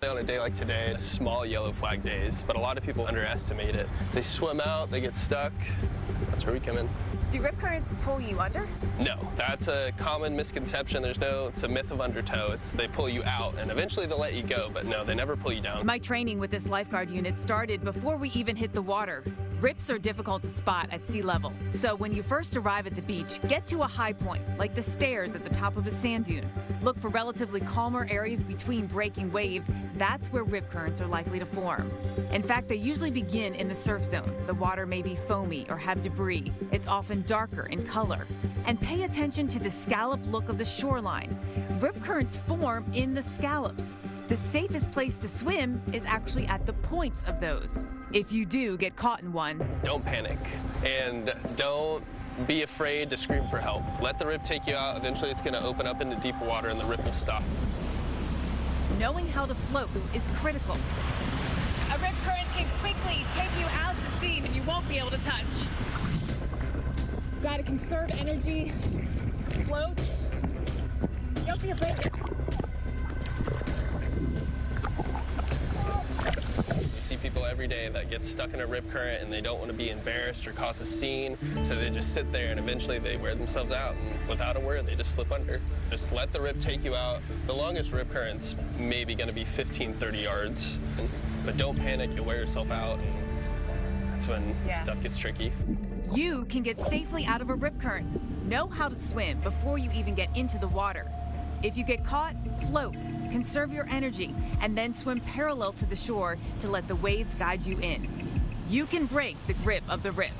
On a day like today, small yellow flag days, but a lot of people underestimate it. They swim out, they get stuck. That's where we come in. Do rip currents pull you under? No, that's a common misconception. It's a myth of undertow. They pull you out and eventually they'll let you go, but no, they never pull you down. My training with this lifeguard unit started before we even hit the water. Rips are difficult to spot at sea level, so when you first arrive at the beach, get to a high point, like the stairs at the top of a sand dune. Look for relatively calmer areas between breaking waves. That's where rip currents are likely to form. In fact, they usually begin in the surf zone. The water may be foamy or have debris. It's often darker in color. And pay attention to the scallop look of the shoreline. Rip currents form in the scallops. The safest place to swim is actually at the points of those. If you do get caught in one, don't panic and don't be afraid to scream for help. Let the rip take you out. Eventually it's going to open up into deeper water and the rip will stop. Knowing how to float is critical. A rip current can quickly take you out to sea and you won't be able to touch. Gotta conserve energy, float. Don't be afraid. You see people every day that get stuck in a rip current and they don't want to be embarrassed or cause a scene, so they just sit there and eventually they wear themselves out and without a word they just slip under. Just let the rip take you out. The longest rip current's maybe going to be 15, 30 yards, but don't panic, you'll wear yourself out and that's when stuff gets tricky. You can get safely out of a rip current. Know how to swim before you even get into the water. If you get caught, float, conserve your energy, and then swim parallel to the shore to let the waves guide you in. You can break the grip of the rip.